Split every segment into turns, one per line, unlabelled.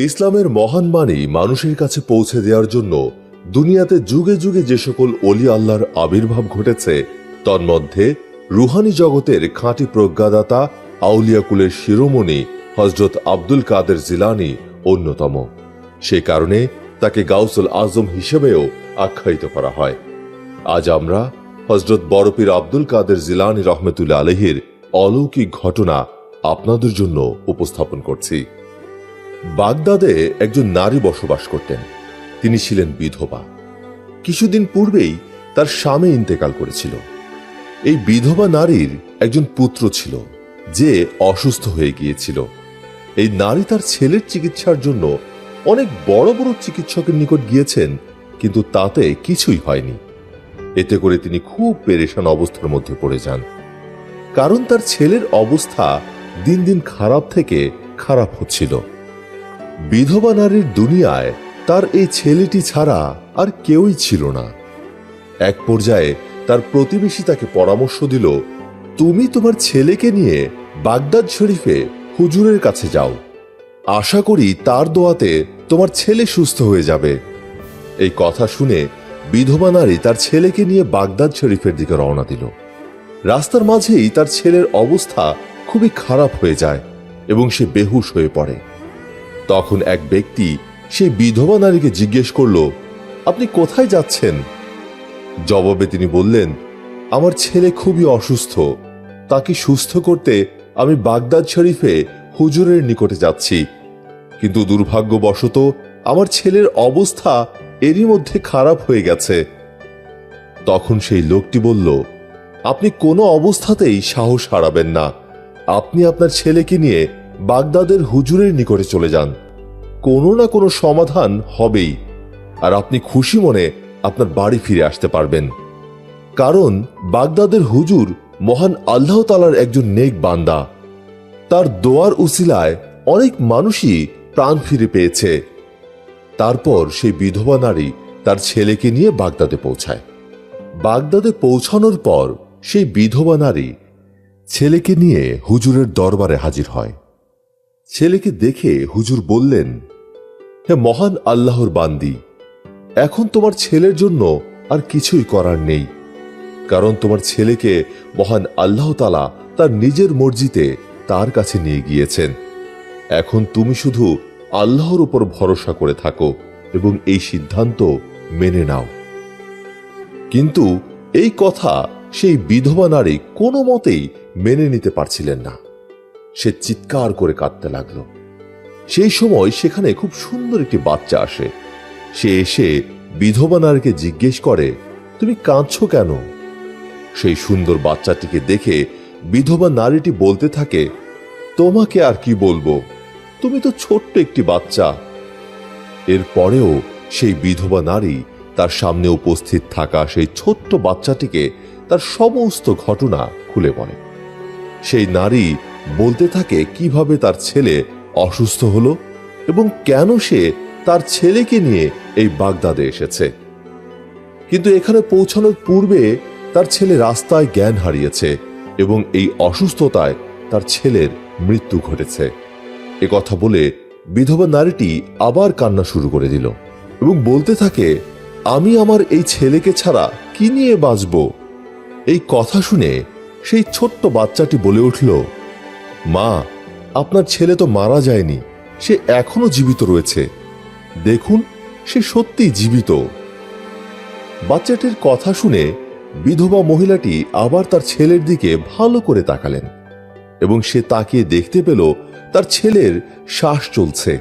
ইসলামের মহান বাণী মানুষের কাছে পৌঁছে দেওয়ার জন্য দুনিয়াতে যুগে যুগে যে সকল অলি আল্লাহর আবির্ভাব ঘটেছে তন্মধ্যে রুহানি জগতের খাঁটি প্রজ্ঞাদাতা আউলিয়াকুলের শিরোমণি হযরত আব্দুল কাদের জিলানী অন্যতম। সে কারণে তাকে গাউসুল আজম হিসেবেও আখ্যায়িত করা হয়। আজ আমরা হযরত বড়পীর আব্দুল কাদের জিলানী রহমতুল্লাহ আলাইহির অলৌকিক ঘটনা আপনাদের জন্য উপস্থাপন করছি। বাগদাদে একজন নারী বসবাস করতেন। তিনি ছিলেন বিধবা। কিছুদিন পূর্বেই তার স্বামী ইন্তেকাল করেছিল। এই বিধবা নারীর একজন পুত্র ছিল যে অসুস্থ হয়ে গিয়েছিল। এই নারী তার ছেলের চিকিৎসার জন্য অনেক বড় বড় চিকিৎসকের নিকট গিয়েছেন, কিন্তু তাতে কিছুই হয়নি। এতে করে তিনি খুব পেরেশান অবস্থার মধ্যে পড়ে যান, কারণ তার ছেলের অবস্থা দিন দিন খারাপ থেকে খারাপ হচ্ছিল। বিধবা নারীর দুনিয়ায় তার এই ছেলেটি ছাড়া আর কেউই ছিল না। এক পর্যায়ে তার প্রতিবেশী তাকে পরামর্শ দিল, তুমি তোমার ছেলেকে নিয়ে বাগদাদ শরীফে হুজুরের কাছে যাও, আশা করি তার দোয়াতে তোমার ছেলে সুস্থ হয়ে যাবে। এই কথা শুনে বিধবা নারী তার ছেলেকে নিয়ে বাগদাদ শরীফের দিকে রওনা দিল। রাস্তার মাঝেই তার ছেলের অবস্থা খুবই খারাপ হয়ে যায় এবং সে বেহুশ হয়ে পড়ে। তখন এক ব্যক্তি সেই বিধবা নারীকে জিজ্ঞেস করল, আপনি কোথায় যাচ্ছেন? জবাবে তিনি বললেন, আমার ছেলে খুবই অসুস্থ, তাকে সুস্থ করতে আমি বাগদাদ শরীফে হুজুরের নিকটে যাচ্ছি, কিন্তু দুর্ভাগ্যবশত আমার ছেলের অবস্থা এরই মধ্যে খারাপ হয়ে গেছে। তখন সেই লোকটি বলল, আপনি কোনো অবস্থাতেই সাহস হারাবেন না, আপনি আপনার ছেলেকে নিয়ে বাগদাদের হুজুরের নিকটে চলে যান, কোনো না কোনো সমাধান হবেই, আর আপনি খুশি মনে আপনার বাড়ি ফিরে আসতে পারবেন। কারণ বাগদাদের হুজুর মহান আল্লাহ তাআলার একজন নেক বান্দা, তার দোয়ার উসিলায় অনেক মানুষই প্রাণ ফিরে পেয়েছে। তারপর সেই বিধবা নারী তার ছেলেকে নিয়ে বাগদাদে পৌঁছায়। বাগদাদে পৌঁছানোর পর সেই বিধবা নারী ছেলেকে নিয়ে হুজুরের দরবারে হাজির হয়। ছেলেকে দেখে হুজুর বললেন, হে মহান আল্লাহর বান্দি, এখন তোমার ছেলের জন্য আর কিছুই করার নেই, কারণ তোমার ছেলেকে মহান আল্লাহ তাআলা তার নিজের মর্জিতে তার কাছে নিয়ে গিয়েছেন। এখন তুমি শুধু আল্লাহর উপর ভরসা করে থাকো এবং এই সিদ্ধান্ত মেনে নাও। কিন্তু এই কথা সেই বিধবা নারী কোনো মতেই মেনে নিতে পারছিলেন না। সে চিৎকার করে কাঁদতে লাগল। সেই সময় সেখানে খুব সুন্দর একটি বাচ্চা আসে। সে এসে বিধবা নারীকে জিজ্ঞেস করে, তুমি কাঁদছো কেন? সেই সুন্দর বাচ্চাটিকে দেখে বিধবা নারীটি বলতে থাকে, তোমাকে আর কি বলবো, তুমি তো ছোট্ট একটি বাচ্চা। এরপরেও সেই বিধবা নারী তার সামনে উপস্থিত থাকা সেই ছোট্ট বাচ্চাটিকে তার সমস্ত ঘটনা খুলে বলে। সেই নারী বলতে থাকে কিভাবে তার ছেলে অসুস্থ হলো এবং কেন সে তার ছেলেকে নিয়ে এই বাগদাদে এসেছে। কিন্তু এখানে পৌঁছানোর পূর্বে তার ছেলে রাস্তায় জ্ঞান হারিয়েছে এবং এই অসুস্থতায় তার ছেলের মৃত্যু ঘটেছে। এ কথা বলে বিধবা নারীটি আবার কান্না শুরু করে দিল এবং বলতে থাকে, আমি আমার এই ছেলেকে ছাড়া কি নিয়ে বাঁচব? এই কথা শুনে সেই ছোট্ট বাচ্চাটি বলে উঠল, মা, আপনার ছেলে তো মারা যায়নি, সে এখনো জীবিত রয়েছে, দেখুন সে সত্যিই জীবিত। বাচ্চাটির কথা শুনে বিধবা মহিলাটি আবার তার ছেলের দিকে ভালো করে তাকালেন এবং সে তাকিয়ে দেখতে পেল তার ছেলের শ্বাস চলছে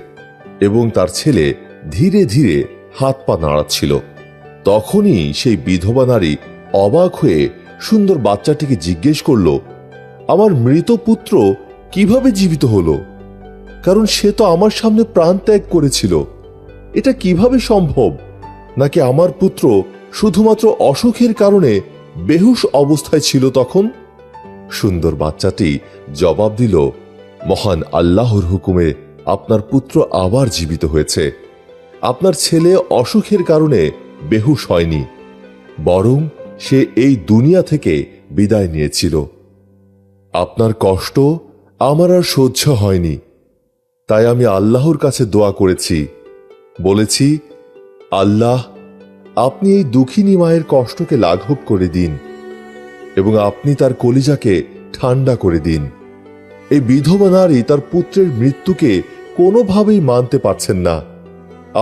এবং তার ছেলে ধীরে ধীরে হাত পা নাড়াচ্ছিল। তখনই সেই বিধবা নারী অবাক হয়ে সুন্দর বাচ্চাটিকে জিজ্ঞেস করল, আমার মৃত পুত্র কিভাবে জীবিত হলো? কারণ সে তো আমার সামনে প্রাণ ত্যাগ করেছিল। এটা কিভাবে সম্ভব? নাকি আমার পুত্র শুধুমাত্র অসুখের কারণে বেহুশ অবস্থায় ছিল তখন? সুন্দর বাচ্চাটি জবাব দিল, মহান আল্লাহর হুকুমে আপনার পুত্র আবার জীবিত হয়েছে। আপনার ছেলে অসুখের কারণে বেহুশ হয়নি, বরং সে এই দুনিয়া থেকে বিদায় নিয়েছিল। আপনার কষ্ট আমার আর সহ্য হয়নি, তাই আমি আল্লাহর কাছে দোয়া করেছি, বলেছি, আল্লাহ, আপনি এই দুঃখিনী মায়ের কষ্টকে লাঘব করে দিন এবং আপনি তার কলিজাকে ঠান্ডা করে দিন। এই বিধবা নারী তার পুত্রের মৃত্যুকে কোনোভাবেই মানতে পারছেন না।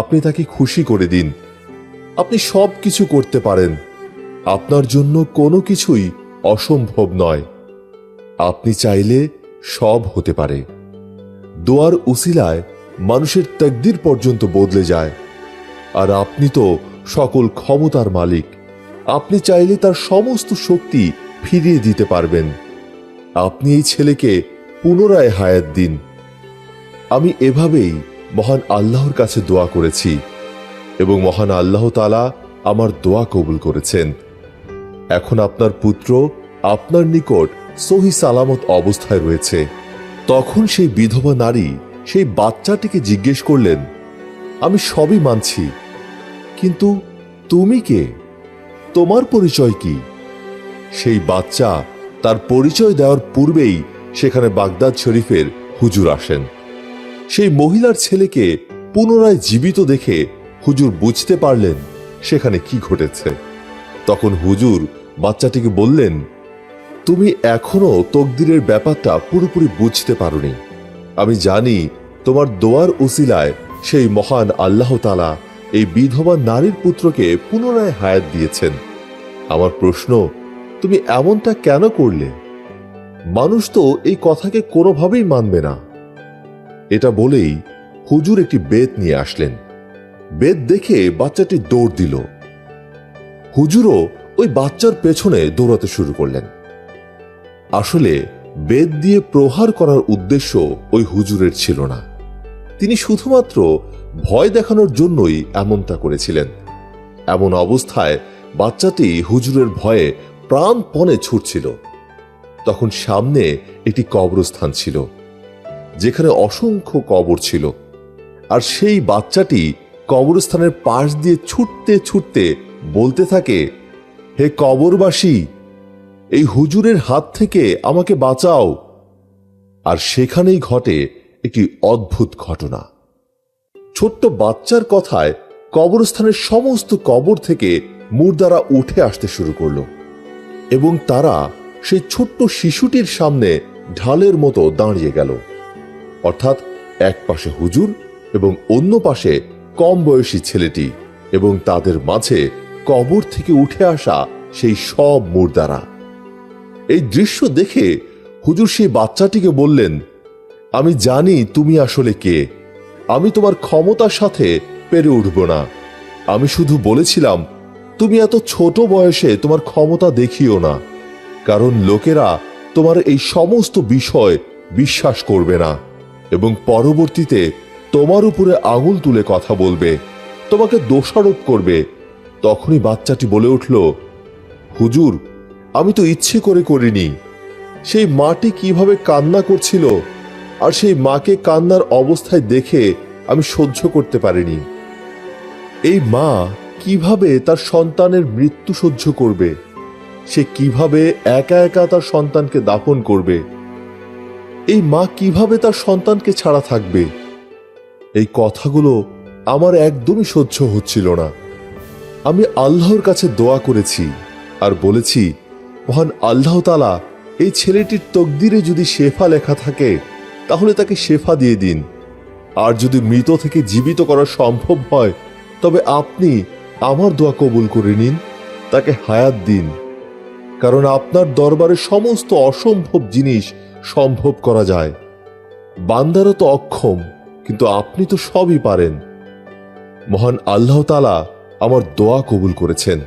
আপনি তাকে খুশি করে দিন। আপনি সব কিছু করতে পারেন, আপনার জন্য কোনো কিছুই অসম্ভব নয়। আপনি চাইলে সব হতে পারে। দোয়ার উসিলায় মানুষের তাকদীর পর্যন্ত বদলে যায়। আর আপনি তো সকল ক্ষমতার মালিক, আপনি চাইলে তার সমস্ত শক্তি ফিরিয়ে দিতে পারবেন। আপনি এই ছেলেকে পুনরায় হায়াত দিন। আমি এভাবেই মহান আল্লাহর কাছে দোয়া করেছি এবং মহান আল্লাহ তাআলা আমার দোয়া কবুল করেছেন। এখন আপনার পুত্র আপনার নিকট সহি সালামত অবস্থায় রয়েছে। তখন সেই বিধবা নারী সেই বাচ্চাটিকে জিজ্ঞেস করলেন, আমি সবই মানছি, কিন্তু তুমি কে? তোমার পরিচয় কি? সেই বাচ্চা তার পরিচয় দেওয়ার পূর্বেই সেখানে বাগদাদ শরীফের হুজুর আসেন। সেই মহিলার ছেলেকে পুনরায় জীবিত দেখে হুজুর বুঝতে পারলেন সেখানে কি ঘটেছে। তখন হুজুর বাচ্চাটিকে বললেন, তুমি এখনো তকদিরের ব্যাপারটা পুরোপুরি বুঝতে পারোনি। আমি জানি তোমার দোয়ার উসিলায় সেই মহান আল্লাহ তাআলা এই বিধবা নারীর পুত্রকে পুনরায় হায়াত দিয়েছেন। আমার প্রশ্ন, তুমি এমনটা কেন করলে? মানুষ তো এই কথাকে কোনোভাবেই মানবে না। এটা বলেই হুজুর একটি বেত নিয়ে আসলেন। বেত দেখে বাচ্চাটি দৌড় দিল। হুজুরও ওই বাচ্চার পেছনে দৌড়াতে শুরু করলেন। আসলে বেত দিয়ে প্রহার করার উদ্দেশ্য ওই হুজুরের ছিল না। তিনি শুধুমাত্র ভয় দেখানোর জন্যই এমনটা করেছিলেন। এমন অবস্থায় বাচ্চাটি হুজুরের ভয়ে প্রাণপণে ছুটছিল। তখন সামনে একটি কবরস্থান ছিল, যেখানে অসংখ্য কবর ছিল। আর সেই বাচ্চাটি কবরস্থানের পাশ দিয়ে ছুটতে ছুটতে বলতে থাকে, হে কবরবাসী, এই হুজুরের হাত থেকে আমাকে বাঁচাও। আর সেখানেই ঘটে একটি অদ্ভুত ঘটনা। ছোট্ট বাচ্চার কথায় কবরস্থানের সমস্ত কবর থেকে মুর্দারা উঠে আসতে শুরু করলো এবং তারা সেই ছোট্ট শিশুটির সামনে ঢালের মতো দাঁড়িয়ে গেল। অর্থাৎ এক পাশে হুজুর এবং অন্য পাশে কম বয়সী ছেলেটি এবং তাদের মাঝে কবর থেকে উঠে আসা সেই সব মুর্দারা। এই দৃশ্য দেখে হুজুর সেই বাচ্চাটিকে বললেন, আমি জানি তুমি আসলে কে। আমি তোমার ক্ষমতার সাথে পেরে উঠব না। আমি শুধু বলেছিলাম তুমি এত ছোট বয়সে তোমার ক্ষমতা দেখিও না, কারণ লোকেরা তোমার এই সমস্ত বিষয় বিশ্বাস করবে না এবং পরবর্তীতে তোমার উপরে আঙুল তুলে কথা বলবে, তোমাকে দোষারোপ করবে। তখনই বাচ্চাটি বলে উঠল, হুজুর, আমি তো ইচ্ছে করে করিনি। সেই মাটি কিভাবে কান্না করছিল, আর সেই মাকে কান্নার অবস্থায় দেখে আমি সহ্য করতে পারিনি। এই মা কিভাবে তার সন্তানের মৃত্যু সহ্য করবে? সে কিভাবে একা একা তার সন্তানকে দাফন করবে? এই মা কিভাবে তার সন্তানকে ছাড়া থাকবে? এই কথাগুলো আমার একদমই সহ্য হচ্ছিল না। আমি আল্লাহর কাছে দোয়া করেছি আর বলেছি, মহান আল্লাহ তাআলা এই ছেলেটির তকদিরে যদি শেফা লেখা থাকে তাহলে তাকে শেফা দিয়ে দিন, আর যদি মৃত থেকে জীবিত করা সম্ভব হয় তবে আপনি আমার দোয়া কবুল করে নিন, তাকে হায়াত দিন। কারণ আপনার দরবারে সমস্ত অসম্ভব জিনিস সম্ভব করা যায়। বান্দারা তো অক্ষম, কিন্তু আপনি তো সবই পারেন। মহান আল্লাহ তাআলা আমার দোয়া কবুল করেছেন।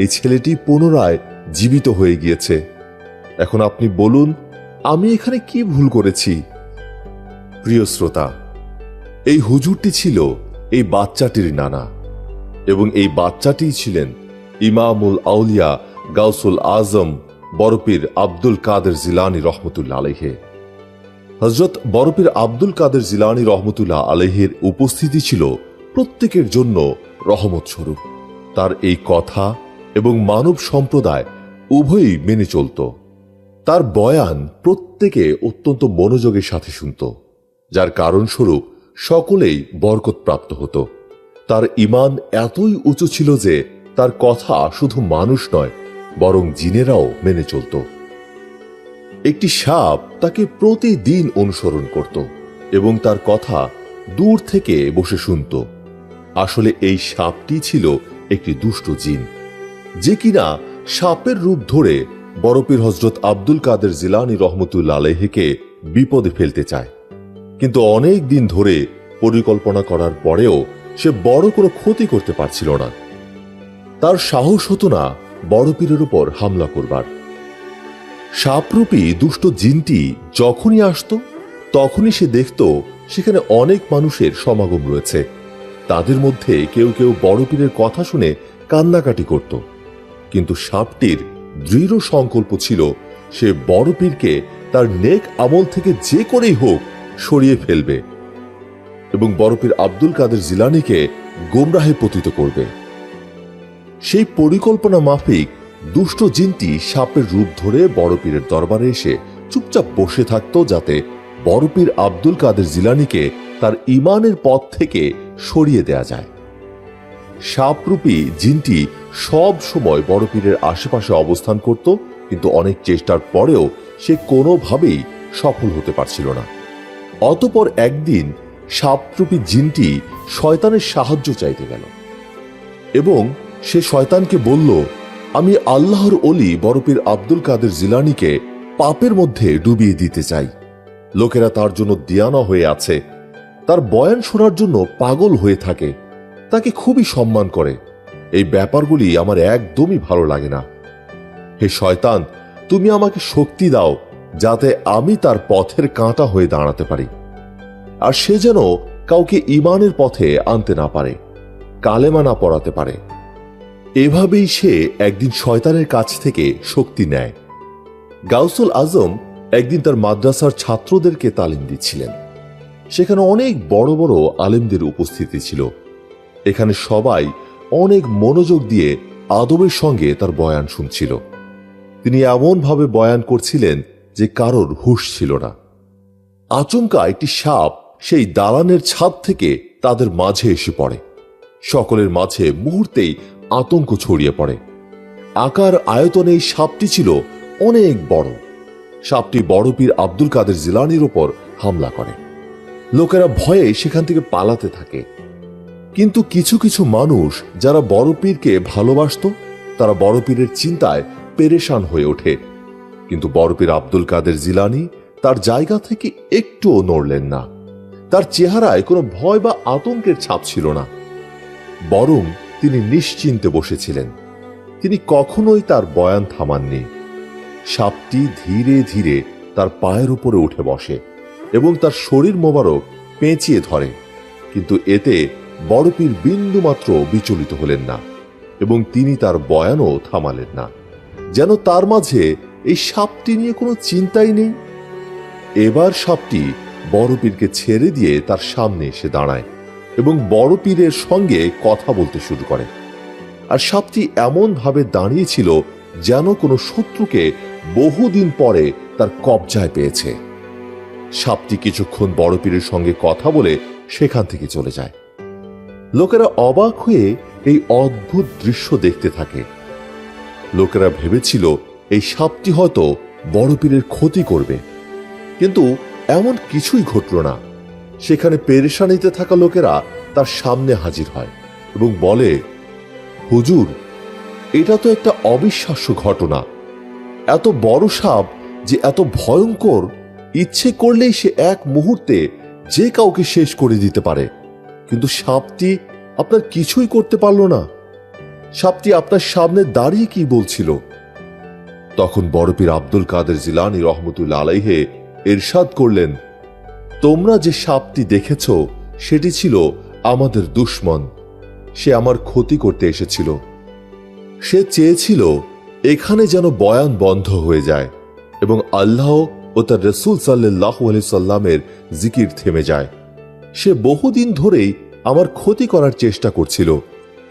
এই ছেলেটি পুনরায় জীবিত হয়ে গিয়েছে। এখন আপনি বলুন, আমি এখানে কি ভুল করেছি? প্রিয় শ্রোতা, এই হুজুরটি ছিল এই বাচ্চাটির নানা, এবং এই বাচ্চাটিই ছিলেন ইমামুল আউলিয়া গাউসুল আজম বরপীর আব্দুল কাদের জিলানী রহমতুল্লাহ আলাইহি। হযরত বরপীর আব্দুল কাদের জিলানী রহমতুল্লাহ আলাইহির উপস্থিতি ছিল প্রত্যেকের জন্য রহমত স্বরূপ। তার এই কথা এবং মানব সম্প্রদায় উভয়ই মেনে চলত। তার বয়ান প্রত্যেকে অত্যন্ত মনোযোগের সাথে শুনত। যার কারণস্বরূপ সকলেই বরকত প্রাপ্ত হতো। তার ঈমান এতই উঁচু ছিল যে তার কথা শুধু মানুষ নয়, বরং জিনেরাও মেনে চলত। একটি সাপ তাকে প্রতিদিন অনুসরণ করত এবং তার কথা দূর থেকে বসে শুনত। আসলে এই সাপটি ছিল একটি দুষ্ট জিন, যে কিনা সাপের রূপ ধরে বড় পীর হযরত আব্দুল কাদের জিলানী রহমতুল্লাহ আলাইহিকে বিপদে ফেলতে চায়। কিন্তু অনেক দিন ধরে পরিকল্পনা করার পরেও সে বড় কোনো ক্ষতি করতে পারছিল না। তার সাহস হতো না বড় পীরের উপর হামলা করবার। সাপরূপী দুষ্ট জিনটি যখনই আসত, তখনই সে দেখত সেখানে অনেক মানুষের সমাগম রয়েছে। তাদের মধ্যে কেউ কেউ বড় পীরের কথা শুনে কান্নাকাটি করত, কিন্তু সাপটির দৃঢ় সংকল্প ছিল সে বড় পীরকে তার নেক আমল থেকে যে করেই হোক সরিয়ে ফেলবে এবং বড় পীর আব্দুল কাদের জিলানীকে গোমরাহে পতিত করবে। সেই পরিকল্পনা মাফিক দুষ্ট জিনটি সাপের রূপ ধরে বড় পীরের দরবারে এসে চুপচাপ বসে থাকত, যাতে বড় পীর আব্দুল কাদের জিলানীকে তার ঈমানের পথ থেকে সরিয়ে দেয়া যায়। সাপরূপী জিনটি সব সময় বড় পীরের আশেপাশে অবস্থান করত, কিন্তু অনেক চেষ্টার পরেও সে কোনোভাবেই সফল হতে পারছিল না। অতঃপর একদিন সাপরূপী জিনটি শয়তানের সাহায্য চাইতে গেল এবং সে শয়তানকে বলল, আমি আল্লাহর ওলি বড় পীর আব্দুল কাদের জিলানীকে পাপের মধ্যে ডুবিয়ে দিতে চাই। লোকেরা তার জন্য দিয়ানা হয়ে আছে, তার বয়ান শোনার জন্য পাগল হয়ে থাকে, তাকে খুবই সম্মান করে। এই ব্যাপারগুলি আমার একদমই ভালো লাগে না। হে শয়তান, তুমি আমাকে শক্তি দাও যাতে আমি তার পথের কাঁটা হয়ে দাঁড়াতে পারি, আর সে যেন কাউকে ঈমানের পথে আনতে না পারে, কালেমা না পড়াতে পারে। এভাবেই সে একদিন শয়তানের কাছ থেকে শক্তি নেয়। গাউসুল আজম একদিন তার মাদ্রাসার ছাত্রদেরকে তালিম দিচ্ছিলেন। সেখানে অনেক বড় বড় আলেমদের উপস্থিতি ছিল। এখানে সবাই অনেক মনোযোগ দিয়ে আদবের সঙ্গে তার বয়ান শুনছিল। তিনি এমনভাবে বয়ান করছিলেন যে কারোর হুঁশ ছিল না। আচমকা একটি সাপ সেই দালানের ছাদ থেকে তাদের মাঝে এসে পড়ে। সকলের মাঝে মুহূর্তেই আতঙ্ক ছড়িয়ে পড়ে। আকার আয়তনে এই সাপটি ছিল অনেক বড়। সাপটি বড় পীর আব্দুল কাদের জিলানীর উপর হামলা করে। লোকেরা ভয়ে সেখান থেকে পালাতে থাকে। কিন্তু কিছু কিছু মানুষ যারা বড় পীরকে ভালোবাসত, তারা বড় পীরের চিন্তায় পেরেশান হয়ে ওঠে। কিন্তু বড় পীর আব্দুল কাদের জিলানী তার জায়গা থেকে একটুও নড়লেন না। তার চেহারায় কোনো ভয় বা আতঙ্কের ছাপ ছিল না, বরং তিনি নিশ্চিন্তে বসেছিলেন। তিনি কখনোই তার বয়ান থামাননি। সাপটি ধীরে ধীরে তার পায়ের উপরে উঠে বসে এবং তার শরীর মোবারক পেঁচিয়ে ধরে, কিন্তু এতে বড় পীর বিন্দুমাত্র বিচলিত হলেন না এবং তিনি তার বয়ানও থামালেন না, যেন তার মাঝে এই সাপটি নিয়ে কোনো চিন্তাই নেই। এবার সাপটি বড় পীরকে ছেড়ে দিয়ে তার সামনে এসে দাঁড়ায় এবং বড় পীরের সঙ্গে কথা বলতে শুরু করে। আর সাপটি এমন ভাবে দাঁড়িয়েছিল যেন কোনো শত্রুকে বহুদিন পরে তার কবজায় পেয়েছে। সাপটি কিছুক্ষণ বড় পীরের সঙ্গে কথা বলে সেখান থেকে চলে যায়। লোকেরা অবাক হয়ে এই অদ্ভুত দৃশ্য দেখতে থাকে। লোকেরা ভেবেছিল এই সাপটি হয়তো বড় পীরের ক্ষতি করবে, কিন্তু এমন কিছুই ঘটল না। সেখানে পেরেশানিতে থাকা লোকেরা তার সামনে হাজির হয় এবং বলে, হুজুর, এটা তো একটা অবিশ্বাস্য ঘটনা। এত বড় সাপ যে এত ভয়ঙ্কর, ইচ্ছে করলেই সে এক মুহূর্তে যে কাউকে শেষ করে দিতে পারে, কিন্তু সাপটি আপনার কিছুই করতে পারল না। সাপটি আপনার সামনে দাঁড়িয়ে কি বলছিল? তখন বড় পীর আব্দুল কাদের জিলানী রহমতুল্লাহ আলাইহি ইরশাদ করলেন, তোমরা যে সাপটি দেখেছ সেটি ছিল আমাদের দুশমন। সে আমার ক্ষতি করতে এসেছিল। সে চেয়েছিল এখানে যেন বয়ান বন্ধ হয়ে যায় এবং আল্লাহ ও তার রাসূল সাল্লাল্লাহু আলাইহি সাল্লামের জিকির থেমে যায়। সে বহুদিন ধরেই আমার ক্ষতি করার চেষ্টা করছিল,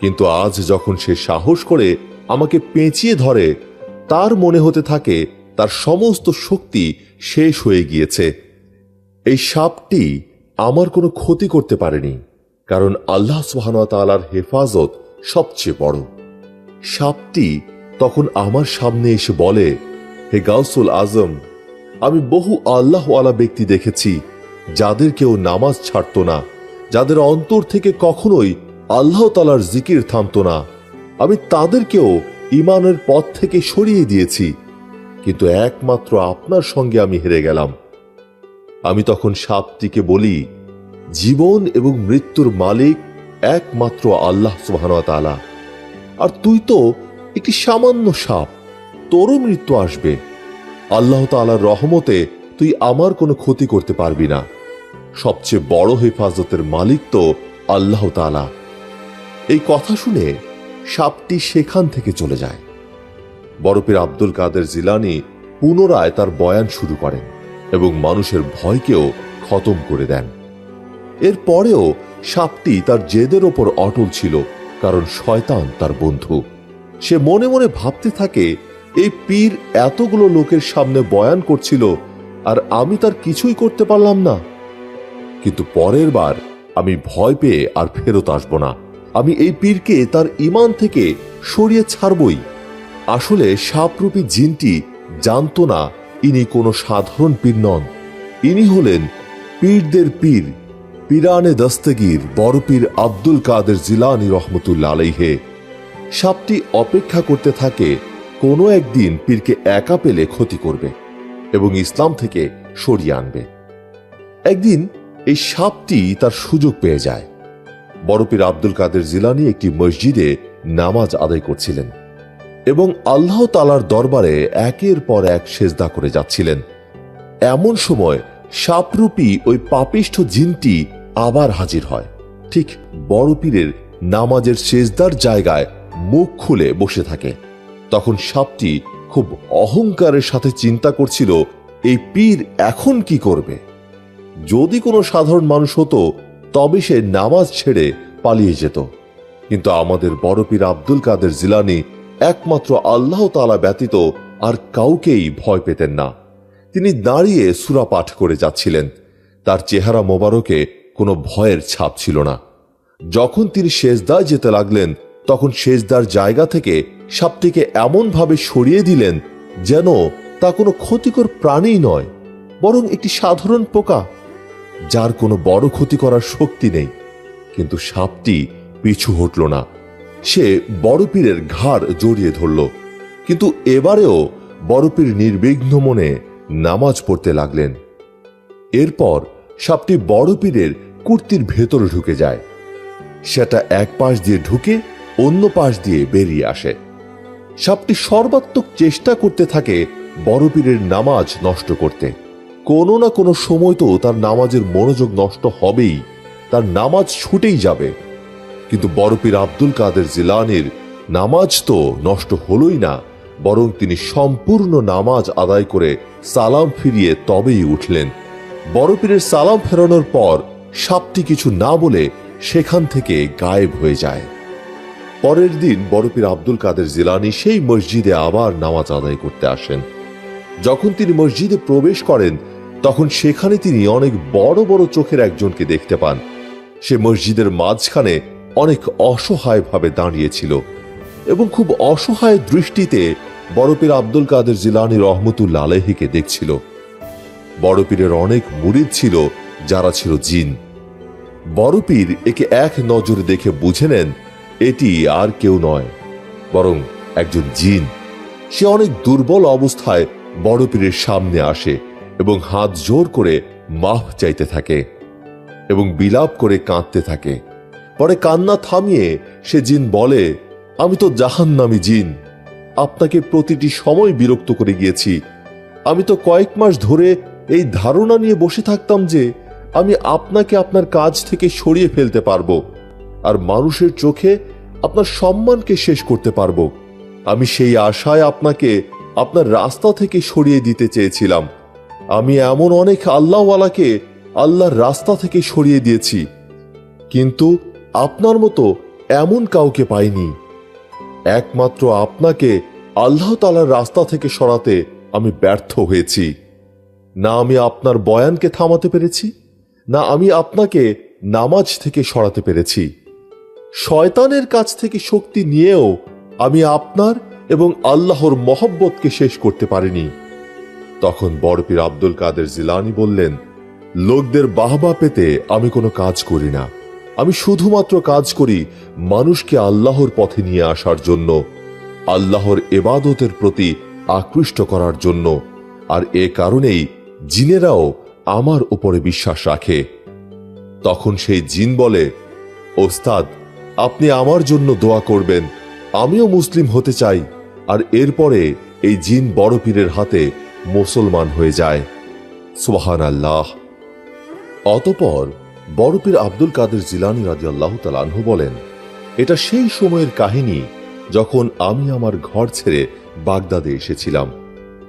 কিন্তু আজ যখন সে সাহস করে আমাকে পেঁচিয়ে ধরে, তার মনে হতে থাকে তার সমস্ত শক্তি শেষ হয়ে গিয়েছে। এই সাপটি আমার কোনো ক্ষতি করতে পারেনি, কারণ আল্লাহ সুবহানাহু ওয়া তাআলার হেফাজত সবচেয়ে বড়। সাপটি তখন আমার সামনে এসে বলে, হে গাউসুল আজম, আমি বহু আল্লাহওয়ালা ব্যক্তি দেখেছি যাদের কেউ নামাজ ছাড়ত না, যাদের অন্তর থেকে কখনোই আল্লাহ তাআলার জিকির থামত না। আমি তাদেরকেও ঈমানের পথ থেকে সরিয়ে দিয়েছি, কিন্তু একমাত্র আপনার সঙ্গে আমি হেরে গেলাম। আমি তখন সাপটিকে বলি, জীবন এবং মৃত্যুর মালিক একমাত্র আল্লাহ সুবহানাহু ওয়া তাআলা, আর তুই তো একটি সামান্য সাপ, তোরও মৃত্যু আসবে। আল্লাহ তাআলার রহমতে তুই আমার কোনো ক্ষতি করতে পারবি না। সবচেয়ে বড় হেফাজতের মালিক তো আল্লাহ তাআলা। এই কথা শুনে সাপটি সেখান থেকে চলে যায়। বরপীর আব্দুল কাদের জিলানী পুনরায় তার বয়ান শুরু করেন এবং মানুষের ভয়কেও খতম করে দেন। এরপরেও সাপটি তার জেদের ওপর অটল ছিল, কারণ শয়তান তার বন্ধু। সে মনে মনে ভাবতে থাকে, এই পীর এতগুলো লোকের সামনে বয়ান করছিল আর আমি তার কিছুই করতে পারলাম না। কিন্তু পরের বার আমি ভয় পেয়ে আর ফেরত আসব না। আমি এই পীরকে তার ঈমান থেকে সরিয়ে ছাড়বই। আসলে সাপরূপী জিনটি জানত না ইনি কোনো সাধারণ পীর নন। ইনি হলেন পীরদের পীর, পীরানে দস্তগীর বরপীর আব্দুল কাদের জিলানী রহমতুল্লাহ আলাইহে। সাপটি অপেক্ষা করতে থাকে কোনো একদিন পীরকে একা পেলে ক্ষতি করবে এবং ইসলাম থেকে সরিয়ে আনবে। একদিন এই সাপটি তার সুযোগ পেয়ে যায়। বরপীর আব্দুল কাদের জিলানী একটি মসজিদে নামাজ আদায় করছিলেন এবং আল্লাহ তাআলার দরবারে একের পর এক সেজদা করে যাচ্ছিলেন। এমন সময় সাপরূপী ওই পাপিষ্ঠ জিনটি আবার হাজির হয়, ঠিক বরপীরের নামাজের সেজদার জায়গায় মুখ খুলে বসে থাকে। তখন সাপটি খুব অহংকারের সাথে চিন্তা করছিল, এই পীর এখন কি করবে। যদি কোনো সাধারণ মানুষ হতো তবে সে নামাজ ছেড়ে পালিয়ে যেত, কিন্তু আমাদের বরপীর আব্দুল কাদের জিলানী একমাত্র আল্লাহ তাআলা ব্যতীত আর কাউকেই ভয় পেতেন না। তিনি দাঁড়িয়ে সূরা পাঠ করে যাচ্ছিলেন। তার চেহারা মোবারকে কোনো ভয়ের ছাপ ছিল না। যখন তিনি সেজদায় যেতে লাগলেন, তখন সেজদার জায়গা থেকে সাপটিকে এমনভাবে সরিয়ে দিলেন যেন তা কোনো ক্ষতিকর প্রাণী নয়, বরং একটি সাধারণ পোকা, যার কোনো বড় ক্ষতি করার শক্তি নেই। কিন্তু সাপটি পিছু হটল না। সে বড়পীরের ঘাড় জড়িয়ে ধরল, কিন্তু এবারেও বড়পীর নির্বিঘ্ন মনে নামাজ পড়তে লাগলেন। এরপর সাপটি বড়পীরের কুর্তির ভেতরে ঢুকে যায়। সেটা এক পাশ দিয়ে ঢুকে অন্য পাশ দিয়ে বেরিয়ে আসে। সাপটি সর্বাত্মক চেষ্টা করতে থাকে বড়পীরের নামাজ নষ্ট করতে। কোনো না কোনো সময় তো তার নামাজের মনোযোগ নষ্ট হবেই, তার নামাজ ছুটেই যাবে। কিন্তু বরপীর আব্দুল কাদের জিলানীর নামাজ তো নষ্ট হলোই না, বরং তিনি সম্পূর্ণ নামাজ আদায় করে সালাম ফিরিয়ে তবেই উঠলেন। বরপীরের সালাম ফেরানোর পর সাপটি কিছু না বলে সেখান থেকে গায়েব হয়ে যায়। পরের দিন বরপীর আব্দুল কাদের জিলানী সেই মসজিদে আবার নামাজ আদায় করতে আসেন। যখন তিনি মসজিদে প্রবেশ করেন, তখন সেখানে তিনি অনেক বড় বড় চোখের একজনকে দেখতে পান। সে মসজিদের মাঝখানে অনেক অসহায়ভাবে দাঁড়িয়েছিল এবং খুব অসহায় দৃষ্টিতে বরপীর আব্দুল কাদের জিলানী রহমতুল্লাহ আলাইহিকে দেখছিল। বড়পীরের অনেক মুরিদ ছিল যারা ছিল জিন। বড়পীর একে এক নজরে দেখে বুঝে নেন এটি আর কেউ নয়, বরং একজন জিন। সে অনেক দুর্বল অবস্থায় বড়পীরের সামনে আসে এবং হাত জোর করে মাফ চাইতে থাকে এবং বিলাপ করে কাঁদতে থাকে। পরে কান্না থামিয়ে সে জিন বলে, আমি তো জাহান্নামী জিন, আপনাকে প্রতিটি সময় বিরক্ত করে গিয়েছি। আমি তো কয়েক মাস ধরে এই ধারণা নিয়ে বসে থাকতাম যে আমি আপনাকে আপনার কাজ থেকে সরিয়ে ফেলতে পারবো আর মানুষের চোখে আপনার সম্মানকে শেষ করতে পারবো। আমি সেই আশায় আপনাকে আপনার রাস্তা থেকে সরিয়ে দিতে চেয়েছিলাম। আমি এমন অনেক আল্লাহওয়ালাকে আল্লাহর রাস্তা থেকে সরিয়ে দিয়েছি, কিন্তু আপনার মতো এমন কাউকে পাইনি। একমাত্র আপনাকে আল্লাহ তাআলার রাস্তা থেকে সরাতে আমি ব্যর্থ হয়েছি। না আমি আপনার বয়ানকে থামাতে পেরেছি, না আমি আপনাকে নামাজ থেকে সরাতে পেরেছি। শয়তানের কাছ থেকে শক্তি নিয়েও আমি আপনার এবং আল্লাহর মহব্বতকে শেষ করতে পারিনি। তখন বড় পীর আব্দুল কাদের জিলানী বললেন, লোকদের বাহবা পেতে আমি কোনো কাজ করি না, আমি শুধুমাত্র কাজ করি মানুষকে আল্লাহর পথে নিয়ে আসার জন্য, আল্লাহর ইবাদতের প্রতি আকৃষ্ট করার জন্য। আর এ কারণেই জিনেরাও আমার উপরে বিশ্বাস রাখে। তখন সেই জিন বলে, ওস্তাদ, আপনি আমার জন্য দোয়া করবেন, আমিও মুসলিম হতে চাই। আর এরপরে এই জিন বড় পীরের হাতে মুসলমান হয়ে যায়। সুবহানাল্লাহ। অতঃপর বড় পীর আব্দুল কাদের জিলানী রাদিয়াল্লাহু তাআলা আনহু বলেন, এটা সেই সময়ের কাহিনী যখন আমি আমার ঘর ছেড়ে বাগদাদে এসেছিলাম।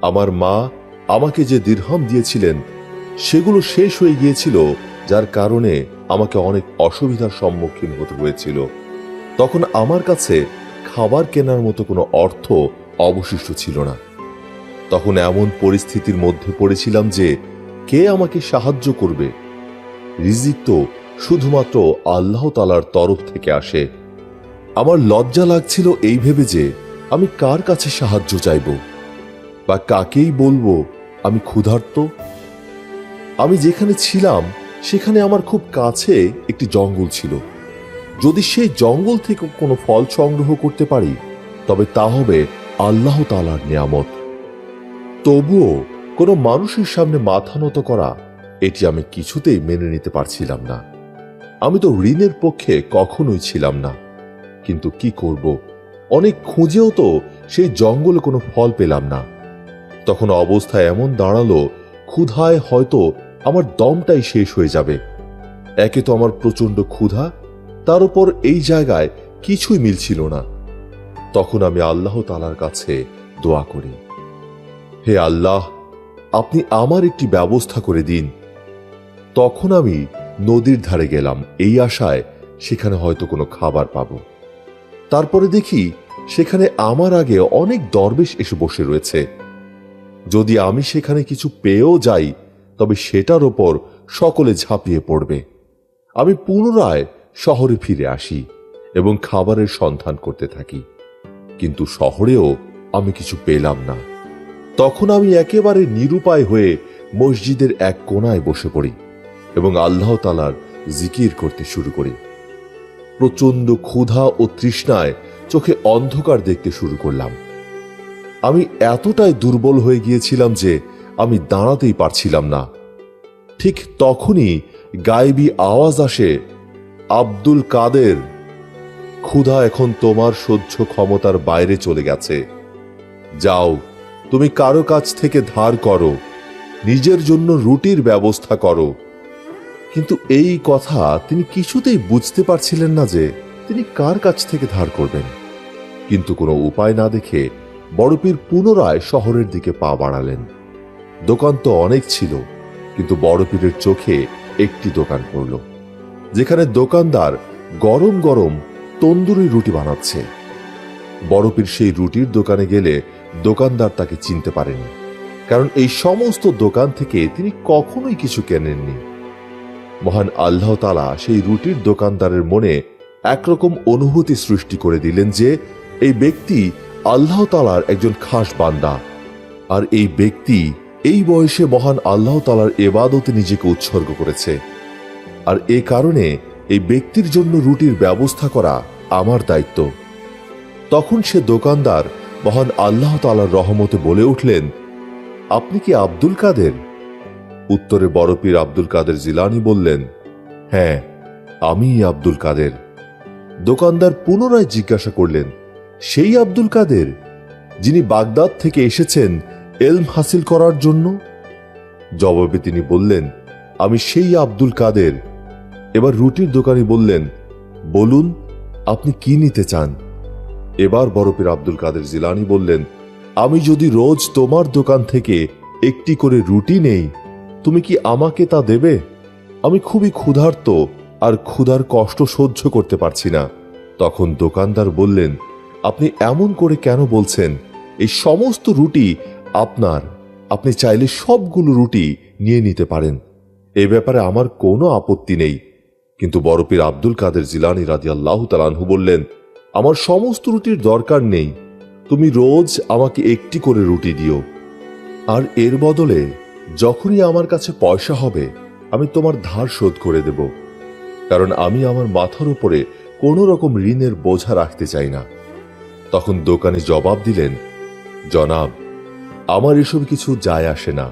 আমার মা আমাকে যে দিরহাম দিয়েছিলেন সেগুলো শেষ হয়ে গিয়েছিল, যার কারণে আমাকে অনেক অসুবিধার সম্মুখীন হতে হয়েছিল। তখন আমার কাছে খাবার কেনার মতো কোনো অর্থ অবশিষ্ট ছিল না। তখন এমন পরিস্থিতির মধ্যে পড়েছিলাম যে কে আমাকে সাহায্য করবে? রিজিক তো শুধুমাত্র আল্লাহ তাআলার তরফ থেকে আসে। আমার লজ্জা লাগছিল এই ভেবে যে আমি কার কাছে সাহায্য চাইব বা কাকেই বলবো আমি ক্ষুধার্ত। আমি যেখানে ছিলাম সেখানে আমার খুব কাছে একটি জঙ্গল ছিল। যদি সেই জঙ্গল থেকে কোনো ফল সংগ্রহ করতে পারি তবে তা হবে আল্লাহ তাআলার নিয়ামত। তবুও কোনো মানুষের সামনে মাথা নত করা, এটি আমি কিছুতেই মেনে নিতে পারছিলাম না। আমি তো ঋণের পক্ষে কখনোই ছিলাম না, কিন্তু কি করব, অনেক খুঁজেও তো সেই জঙ্গলে কোনো ফল পেলাম না। তখন অবস্থা এমন দাঁড়ালো, ক্ষুধায় হয়তো আমার দমটাই শেষ হয়ে যাবে। একে তো আমার প্রচন্ড ক্ষুধা, তার উপর এই জায়গায় কিছুই মিলছিল না। তখন আমি আল্লাহ তাআলার কাছে দোয়া করি, হে আল্লাহ, আপনি আমার একটি ব্যবস্থা করে দিন। তখন আমি নদীর ধারে গেলাম এই আশায় সেখানে হয়তো কোনো খাবার পাব। তারপরে দেখি সেখানে আমার আগে অনেক দরবেশ এসে বসে রয়েছে। যদি আমি সেখানে কিছু পেয়েও যাই তবে সেটার ওপর সকলে ঝাঁপিয়ে পড়বে। আমি পুনরায় শহরে ফিরে আসি এবং খাবারের সন্ধান করতে থাকি, কিন্তু শহরেও আমি কিছু পেলাম না। তখন আমি একেবারে নিরুপায় হয়ে মসজিদের এক কোণায় বসে পড়ি এবং আল্লাহ তাআলার জিকির করতে শুরু করি। প্রচন্ড ক্ষুধা ও তৃষ্ণায় চোখে অন্ধকার দেখতে শুরু করলাম। আমি এতটাই দুর্বল হয়ে গিয়েছিলাম যে আমি দাঁড়াতেই পারছিলাম না। ঠিক তখনই গায়েবী আওয়াজ আসে, আব্দুল কাদের, ক্ষুধা এখন তোমার সহ্য ক্ষমতার বাইরে চলে গেছে। যাও, তুমি কারো কাছ থেকে ধার করো, নিজের জন্য রুটির ব্যবস্থা করো। কিন্তু এই কথা তিনি কিছুতেই বুঝতে পারছিলেন না যে তিনি কার কাছ থেকে ধার করবেন। কিন্তু কোনো উপায় না দেখে বড় পীর পুনরায় শহরের দিকে পা বাড়ালেন। দোকান তো অনেক ছিল, কিন্তু বড় পীরের চোখে একটি দোকান পড়ল, যেখানে দোকানদার গরম গরম তন্দুরি রুটি বানাচ্ছে। বড় পীর সেই রুটির দোকানে গেলে দোকানদার তাকে চিনতে পারেনি, কারণ এই সমস্ত দোকান থেকে তিনি কখনোই কিছু কেনেননি। মহান আল্লাহ তাআলা সেই রুটির দোকানদারের মনে একরকম অনুভূতি সৃষ্টি করে দিলেন যে এই ব্যক্তি আল্লাহ তাআলার একজন খাস বান্দা, আর এই ব্যক্তি এই বয়সে মহান আল্লাহ তাআলার ইবাদতে নিজেকে উৎসর্গ করেছে। আর এ কারণে এই ব্যক্তির জন্য রুটির ব্যবস্থা করা আমার দায়িত্ব। তখন সে দোকানদার মহান আল্লাহ তাআলার রহমতে বলে উঠলেন, আপনি কি আব্দুল কাদের? উত্তরে বড় পীর আব্দুল কাদের জিলানী বললেন, হ্যাঁ, আমি আব্দুল কাদের। দোকানদার পুনরায় জিজ্ঞাসা করলেন, সেই আব্দুল কাদের যিনি বাগদাদ থেকে এসেছেন এলম হাসিল করার জন্য? জবাবে তিনি বললেন, আমি সেই আব্দুল কাদের। এবার রুটির দোকানি বললেন, বলুন আপনি কি নিতে চান? এবার বড় পীর আব্দুল কাদের জিলানী বললেন, আমি যদি রোজ তোমার দোকান থেকে একটি করে রুটি নেই, তুমি কি আমাকে তা দেবে? আমি খুবই ক্ষুধার্ত আর ক্ষুধার কষ্ট সহ্য করতে পারছি না। তখন দোকানদার বললেন, আপনি এমন করে কেন বলছেন? এই সমস্ত রুটি আপনার, আপনি চাইলে সবগুলো রুটি নিয়ে নিতে পারেন, এ ব্যাপারে আমার কোনো আপত্তি নেই। কিন্তু বড় পীর আব্দুল কাদের জিলানী রাদিয়াল্লাহু তাআলা আনহু বললেন, আমার সমস্ত রুটির দরকার নেই, তুমি রোজ আমাকে একটি করে রুটি দিও, আর এর বদলে যখনই আমার কাছে পয়সা হবে আমি তোমার ধার শোধ করে দেব, কারণ আমি আমার মাথার উপরে কোনো রকম ঋণের বোঝা রাখতে চাই না। তখন দোকানি জবাব দিলেন, জনাব, আমার এসব কিছু যায় আসে না।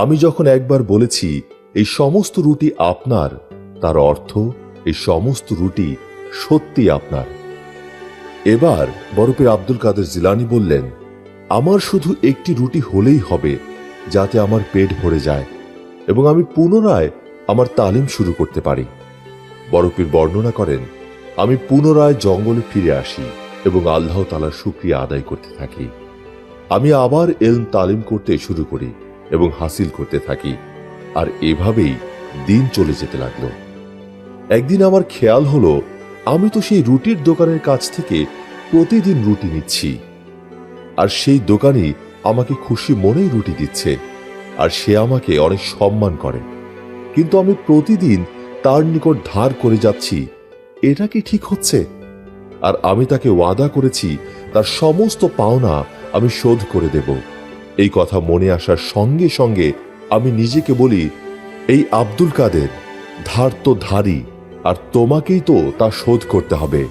আমি যখন একবার বলেছি এই সমস্ত রুটি আপনার, তার অর্থ এই সমস্ত রুটি সত্যি আপনার। এবার বড় পীর আব্দুল কাদের জিলানী বললেন, আমার শুধু একটি রুটি হলেই হবে, যাতে আমার পেট ভরে যায় এবং আমি পুনরায় আমার তালিম শুরু করতে পারি। বড় পীর বর্ণনা করেন, আমি পুনরায় জঙ্গলে ফিরে আসি এবং আল্লাহ তাআলার শুকরিয়া আদায় করতে থাকি। আমি আবার ইলম তালিম করতে শুরু করি এবং হাসিল করতে থাকি, আর এভাবেই দিন চলে যেতে লাগলো। একদিন আমার খেয়াল হলো, আমি তো সেই রুটির দোকানের কাছ থেকে প্রতিদিন রুটি নিচ্ছি, আর সেই দোকানি আমাকে খুশি মনেই রুটি দিচ্ছে, আর সে আমাকে অনেক সম্মান করে, কিন্তু আমি প্রতিদিন তার নিকট ধার করে যাচ্ছি। এটা কি ঠিক হচ্ছে? আর আমি তাকে ওয়াদা করেছি তার সমস্ত পাওনা আমি শোধ করে দেব। এই কথা মনে আসার সঙ্গে সঙ্গে আমি নিজেকে বলি, এই আব্দুল কাদের, ধার তো ধারই, আর তোমাকেই তো তা শোধ করতে হবে,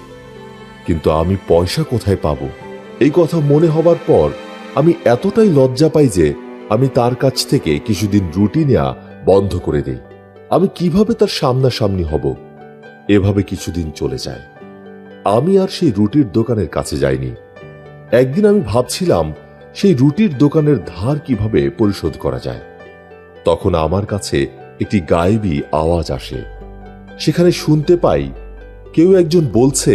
কিন্তু আমি পয়সা কোথায় পাব? এই কথা মনে হবার পর আমি এতটাই লজ্জা পাই যে আমি তার কাছ থেকে কিছুদিন রুটি নেওয়া বন্ধ করে দেই। আমি কিভাবে তার সামনাসামনি হব? এভাবে কিছুদিন চলে যায়। আমি আর সেই রুটির দোকানের কাছে যাইনি। একদিন আমি ভাবছিলাম সেই রুটির দোকানের ধার কিভাবে পরিশোধ করা যায়। তখন আমার কাছে একটি গায়েবী আওয়াজ আসে। সেখানে শুনতে পাই কেউ একজন বলছে,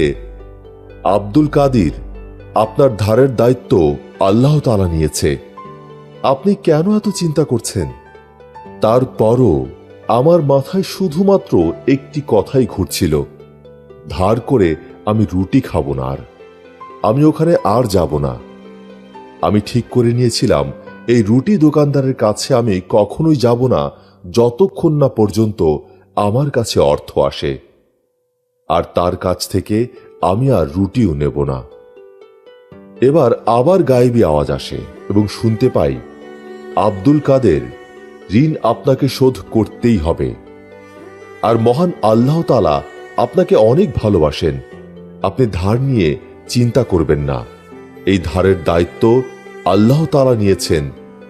আব্দুল কাদের, আপনার ধারের দায়িত্ব আল্লাহ তাআলা নিয়েছে, আপনি কেন এত চিন্তা করছেন? তারপরও আমার মাথায় শুধুমাত্র একটি কথাই ঘুরছিল, ধার করে আমি রুটি খাবো না, আর আমি ওখানে আর যাব না। আমি ঠিক করে নিয়েছিলাম এই রুটি দোকানদারের কাছে আমি কখনোই যাব না যতক্ষণ না পর্যন্ত আমার কাছে অর্থ আসে, আর তার কাছ থেকে আমি আর রুটিও নেব না। এবার আবার গায়েবী আওয়াজ আসে এবং শুনতে পাই, আব্দুল কাদের, ঋণ আপনাকে শোধ করতেই হবে, আর মহান আল্লাহ তাআলা আপনাকে অনেক ভালোবাসেন। আপনি ধার নিয়ে চিন্তা করবেন না, এই ধারের দায়িত্ব আল্লাহ তাআলা নিয়েছেন,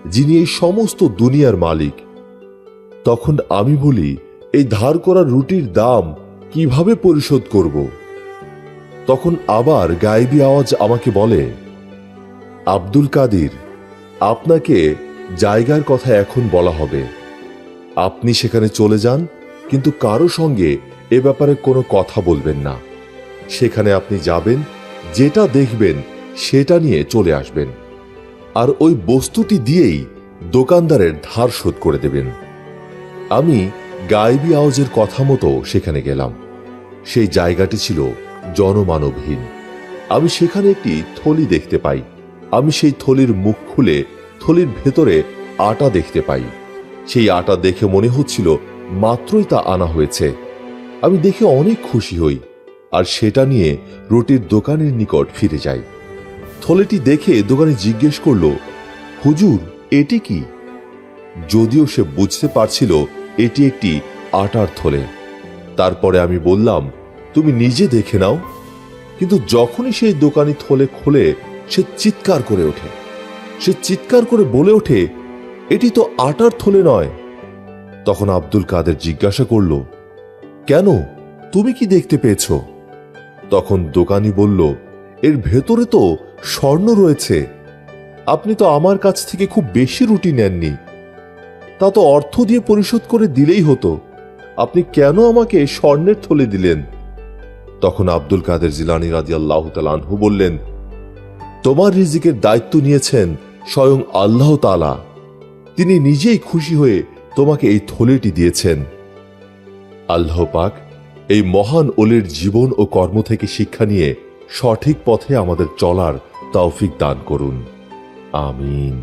যিনি এই সমস্ত দুনিয়ার মালিক। তখন আমি বলি, এই ধার করা রুটির দাম কিভাবে পরিশোধ করব? তখন আবার গায়েবী আওয়াজ আমাকে বলে, আব্দুল কাদের, আপনাকে জায়গার কথা এখন বলা হবে, আপনি সেখানে চলে যান, কিন্তু কারো সঙ্গে এ ব্যাপারে কোনো কথা বলবেন না। সেখানে আপনি যাবেন, যেটা দেখবেন সেটা নিয়ে চলে আসবেন, আর ওই বস্তুটি দিয়েই দোকানদারের ধার শোধ করে দেবেন। আমি গায়েবী আওয়াজের কথা মতো সেখানে গেলাম। সেই জায়গাটি ছিল জনমানবহীন। আমি সেখানে একটি থলি দেখতে পাই। আমি সেই থলির মুখ খুলে থলির ভেতরে আটা দেখতে পাই। সেই আটা দেখে মনে হচ্ছিল মাত্রই তা আনা হয়েছে। আমি দেখে অনেক খুশি হই, আর সেটা নিয়ে রুটির দোকানের নিকট ফিরে যাই। থলেটি দেখে দোকানি জিজ্ঞেস করল, হুজুর, এটি কি? যদিও সে বুঝতে পারছিল এটি একটি আটার থলে। তারপরে আমি বললাম, তুমি নিজে দেখে নাও। কিন্তু যখনই সেই দোকানি থলে খোলে, সে চিৎকার করে ওঠে। সে চিৎকার করে বলে ওঠে, এটি তো আটার থলে নয়। তখন আব্দুল কাদের জিজ্ঞাসা করল, কেন, তুমি কি দেখতে পেয়েছ? তখন দোকানি বলল, এর ভেতরে তো স্বর্ণ রয়েছে। আপনি তো আমার কাছ থেকে খুব বেশি রুটি নেননি, তা তো অর্থ দিয়ে পরিশোধ করে দিলেই হতো। আপনি কেন আমাকে স্বর্ণের থলে দিলেন? তখন আব্দুল কাদের জিলানী রাদিয়াল্লাহু তাআলা আনহু বললেন, তোমার রিজিকের দায়িত্ব নিয়েছেন স্বয়ং আল্লাহ তাআলা। তিনি নিজেই খুশি হয়ে তোমাকে এই থলেটি দিয়েছেন। আল্লাহ পাক এই মহান ওলির জীবন ও কর্ম থেকে শিক্ষা নিয়ে সঠিক পথে আমাদের চলার তৌফিক দান করুন। আমিন।